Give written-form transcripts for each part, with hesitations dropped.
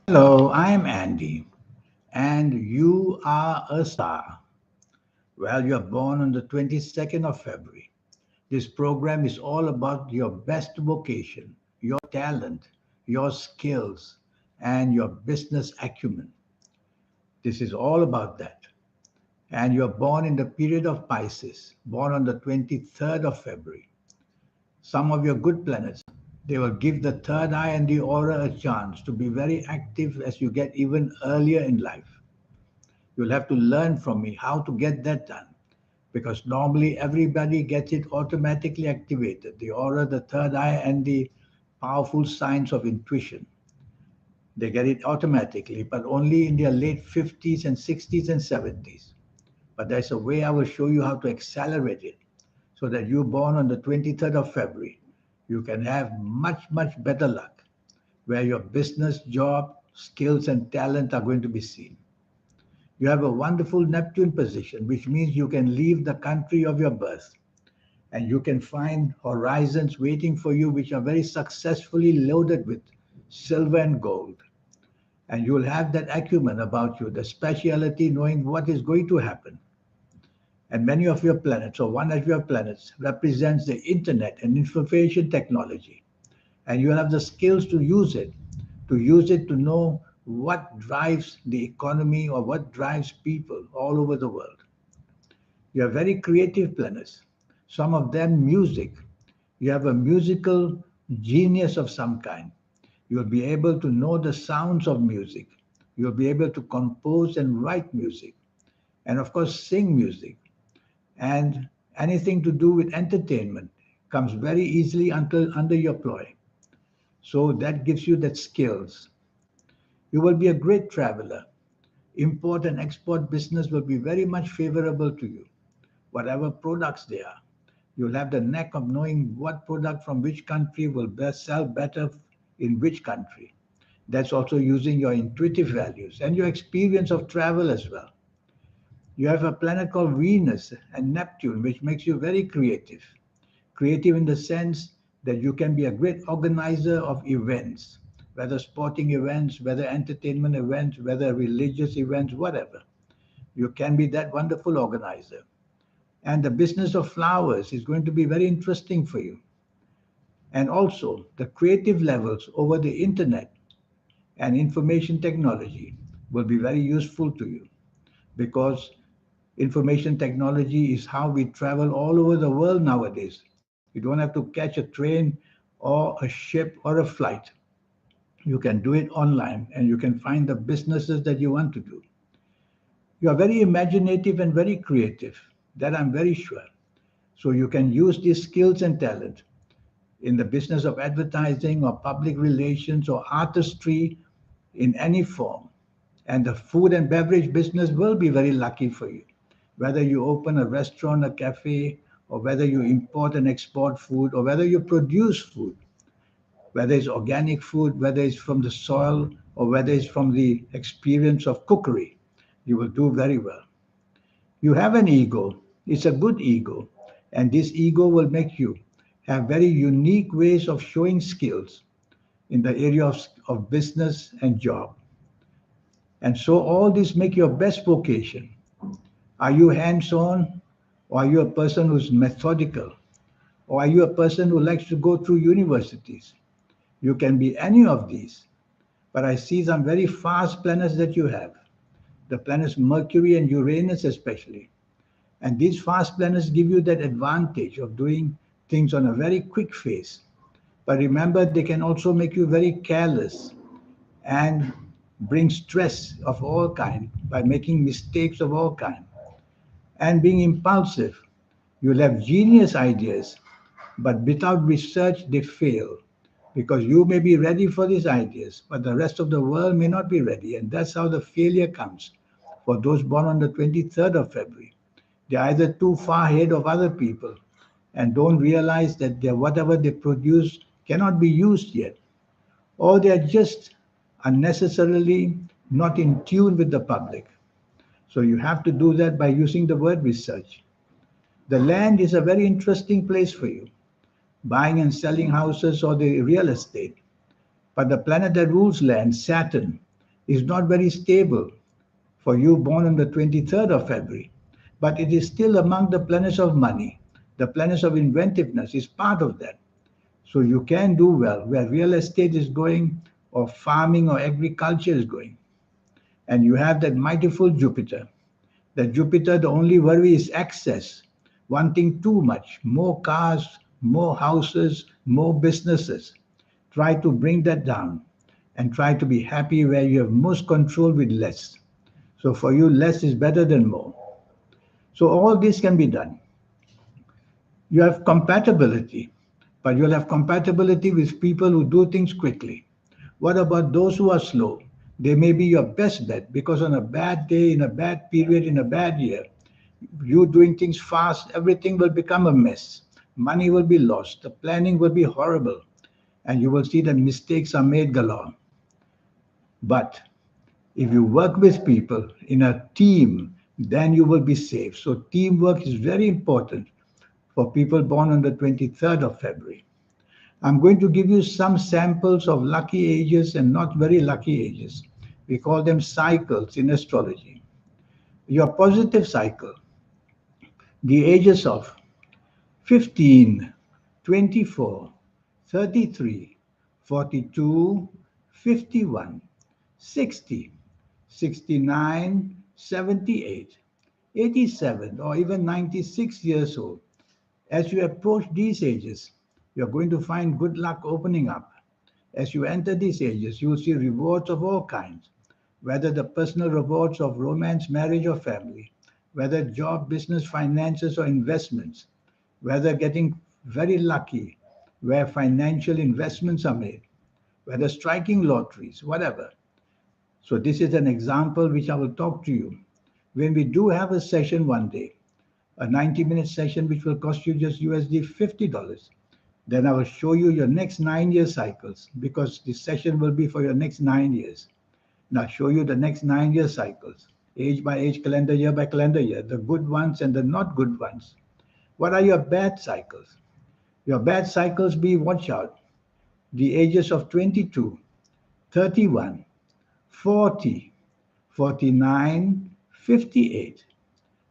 Hello, I'm Andy, and you are a star. Well, you're born on the 22nd of February. This program is all about your best vocation, your talent, your skills, and your business acumen. This is all about that. And you're born in the period of Pisces, born on the 23rd of February. Some of your good planets, they will give the third eye and the aura a chance to be very active as you get even earlier in life. You'll have to learn from me how to get that done because normally everybody gets it automatically activated, the aura, the third eye, and the powerful signs of intuition. They get it automatically, but only in their late 50s and 60s and 70s. But there's a way I will show you how to accelerate it so that you're born on the 23rd of February. You can have much, much better luck where your business, job, skills, and talent are going to be seen. You have a wonderful Neptune position, which means you can leave the country of your birth and you can find horizons waiting for you, which are very successfully loaded with silver and gold. And you'll have that acumen about you, the speciality, knowing what is going to happen. And many of your planets, or one of your planets, represents the internet and information technology. And you'll have the skills to use it to know what drives the economy or what drives people all over the world. You are very creative planners. Some of them music. You have a musical genius of some kind. You'll be able to know the sounds of music. You'll be able to compose and write music. And of course, sing music. And anything to do with entertainment comes very easily under your ploy. So that gives you that skills. You will be a great traveler. Import and export business will be very much favorable to you, whatever products they are. You'll have the knack of knowing what product from which country will best sell better in which country. That's also using your intuitive values and your experience of travel as well. You have a planet called Venus and Neptune, which makes you very creative. Creative in the sense that you can be a great organizer of events, whether sporting events, whether entertainment events, whether religious events, whatever. You can be that wonderful organizer. And the business of flowers is going to be very interesting for you. And also, the creative levels over the internet and information technology will be very useful to you because information technology is how we travel all over the world nowadays. You don't have to catch a train or a ship or a flight. You can do it online and you can find the businesses that you want to do. You are very imaginative and very creative. That I'm very sure. So you can use these skills and talent in the business of advertising or public relations or artistry in any form. And the food and beverage business will be very lucky for you. Whether you open a restaurant, a cafe, or whether you import and export food, or whether you produce food, whether it's organic food, whether it's from the soil, or whether it's from the experience of cookery, you will do very well. You have an ego, it's a good ego, and this ego will make you have very unique ways of showing skills in the area of business and job. And so all this make your best vocation. Are you hands-on or are you a person who's methodical? Or are you a person who likes to go through universities? You can be any of these. But I see some very fast planets that you have. The planets Mercury and Uranus especially. And these fast planets give you that advantage of doing things on a very quick phase. But remember, they can also make you very careless and bring stress of all kind by making mistakes of all kind and being impulsive. You'll have genius ideas, but without research, they fail because you may be ready for these ideas, but the rest of the world may not be ready. And that's how the failure comes for those born on the 23rd of February. They're either too far ahead of other people and don't realize that whatever they produce cannot be used yet, or they're just unnecessarily not in tune with the public. So you have to do that by using the word research. The land is a very interesting place for you, buying and selling houses or the real estate. But the planet that rules land, Saturn, is not very stable for you born on the 23rd of February, but it is still among the planets of money. The planets of inventiveness is part of that. So you can do well where real estate is going, or farming or agriculture is going. And you have that mightyful Jupiter. The Jupiter, the only worry is excess, wanting too much, more cars, more houses, more businesses. Try to bring that down and try to be happy where you have most control with less. So for you, less is better than more. So all this can be done. You have compatibility, but you'll have compatibility with people who do things quickly. What about those who are slow? They may be your best bet because on a bad day, in a bad period, in a bad year, you doing things fast, everything will become a mess. Money will be lost. The planning will be horrible. And you will see that mistakes are made galore. But if you work with people in a team, then you will be safe. So teamwork is very important for people born on the 23rd of February. I'm going to give you some samples of lucky ages and not very lucky ages. We call them cycles in astrology. Your positive cycle, the ages of 15, 24, 33, 42, 51, 60, 69, 78, 87, or even 96 years old. As you approach these ages, you're going to find good luck opening up. As you enter these ages, you will see rewards of all kinds, whether the personal rewards of romance, marriage, or family, whether job, business, finances, or investments, whether getting very lucky where financial investments are made, whether striking lotteries, whatever. So this is an example which I will talk to you. When we do have a session one day, a 90-minute session which will cost you just USD $50, then I will show you your next 9-year cycles because this session will be for your next 9 years. Now show you the next 9-year cycles, age by age, calendar year by calendar year, the good ones and the not good ones. What are your bad cycles? Your bad cycles be, watch out, the ages of 22, 31, 40, 49, 58,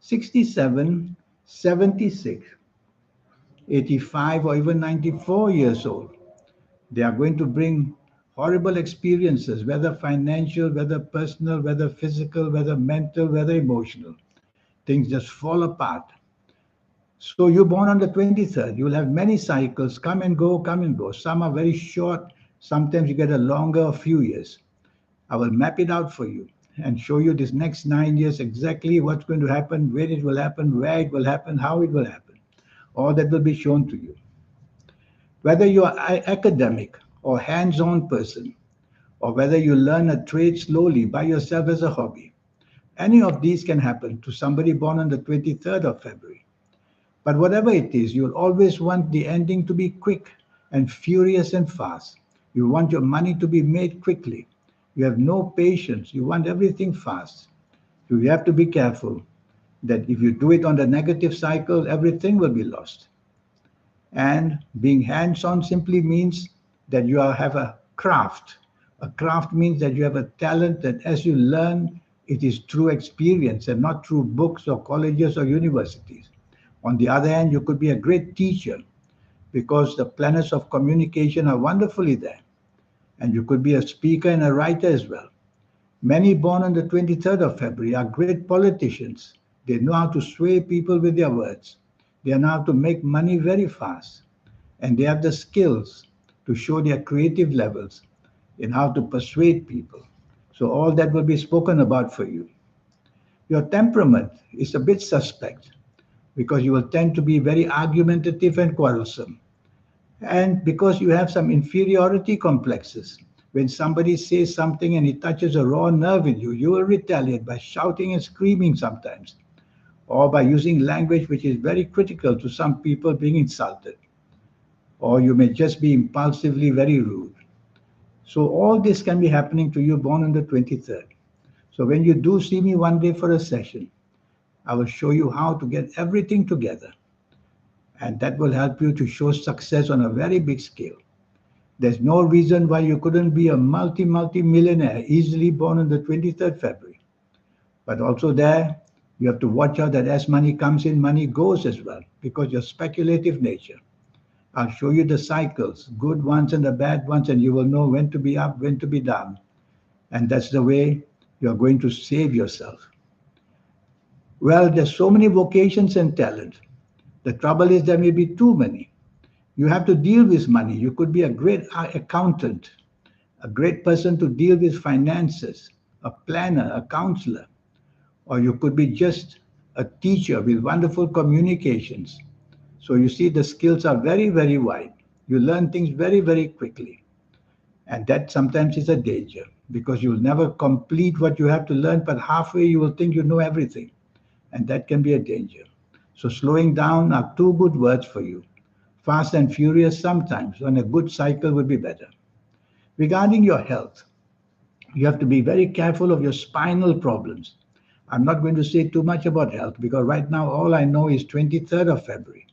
67, 76, 85, or even 94 years old. They are going to bring horrible experiences, whether financial, whether personal, whether physical, whether mental, whether emotional. Things just fall apart. So you're born on the 23rd. You'll have many cycles, come and go, come and go. Some are very short. Sometimes you get a longer, a few years. I will map it out for you and show you this next 9 years exactly what's going to happen, where it will happen, where it will happen, how it will happen. All that will be shown to you. Whether you are academic or hands-on person, or whether you learn a trade slowly by yourself as a hobby, any of these can happen to somebody born on the 23rd of February. But whatever it is, you'll always want the ending to be quick and furious and fast. You want your money to be made quickly. You have no patience. You want everything fast. So you have to be careful that if you do it on the negative cycle, everything will be lost. And being hands-on simply means that you have a craft. A craft means that you have a talent that as you learn, it is through experience and not through books or colleges or universities. On the other hand, you could be a great teacher because the planets of communication are wonderfully there. And you could be a speaker and a writer as well. Many born on the 23rd of February are great politicians. They know how to sway people with their words. They know how to make money very fast. And they have the skills to show their creative levels in how to persuade people. So all that will be spoken about for you. Your temperament is a bit suspect because you will tend to be very argumentative and quarrelsome. And because you have some inferiority complexes, when somebody says something and it touches a raw nerve in you, you will retaliate by shouting and screaming sometimes, or by using language which is very critical to some people being insulted. Or you may just be impulsively very rude. So all this can be happening to you born on the 23rd. So when you do see me one day for a session, I will show you how to get everything together. And that will help you to show success on a very big scale. There's no reason why you couldn't be a multi-millionaire easily born on the 23rd February. But also there, you have to watch out that as money comes in, money goes as well, because your speculative nature. I'll show you the cycles, good ones and the bad ones, and you will know when to be up, when to be down. And that's the way you're going to save yourself. Well, there's so many vocations and talent. The trouble is there may be too many. You have to deal with money. You could be a great accountant, a great person to deal with finances, a planner, a counselor, or you could be just a teacher with wonderful communications. So you see, the skills are very, very wide. You learn things very, very quickly. And that sometimes is a danger because you'll never complete what you have to learn, but halfway you will think you know everything. And that can be a danger. So slowing down are two good words for you. Fast and furious sometimes, and a good cycle would be better. Regarding your health, you have to be very careful of your spinal problems. I'm not going to say too much about health because right now all I know is 23rd of February.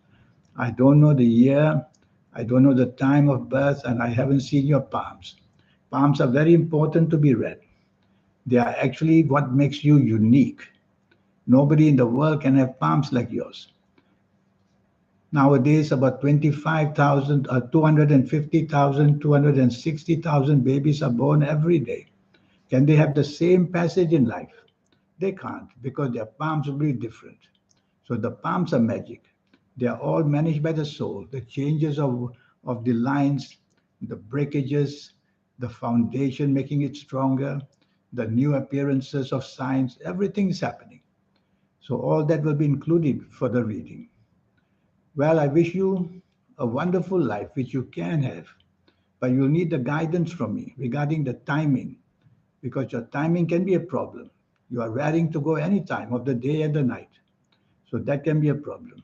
I don't know the year, I don't know the time of birth, and I haven't seen your palms. Palms are very important to be read. They are actually what makes you unique. Nobody in the world can have palms like yours. Nowadays, about 25,000, 250,000, 260,000 babies are born every day. Can they have the same passage in life? They can't because their palms will be different. So the palms are magic. They are all managed by the soul. The changes of the lines, the breakages, the foundation making it stronger, the new appearances of signs, everything is happening. So all that will be included for the reading. Well, I wish you a wonderful life, which you can have, but you'll need the guidance from me regarding the timing, because your timing can be a problem. You are raring to go any time of the day and the night. So that can be a problem.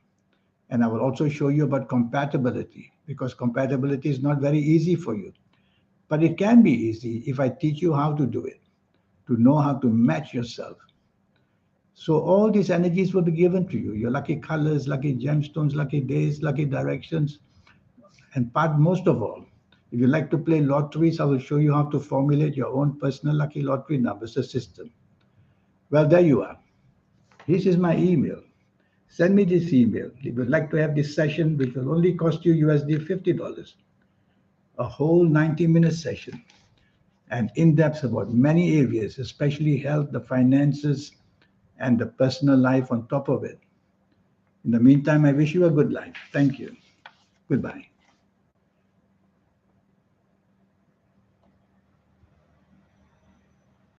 And I will also show you about compatibility, because compatibility is not very easy for you. But it can be easy if I teach you how to do it, to know how to match yourself. So all these energies will be given to you. Your lucky colors, lucky gemstones, lucky days, lucky directions. And part most of all, if you like to play lotteries, I will show you how to formulate your own personal lucky lottery numbers, a system. Well, there you are. This is my email. Send me this email. If you'd like to have this session, which will only cost you USD $50, a whole 90-minute session, and in depth about many areas, especially health, the finances, and the personal life on top of it. In the meantime, I wish you a good life. Thank you. Goodbye.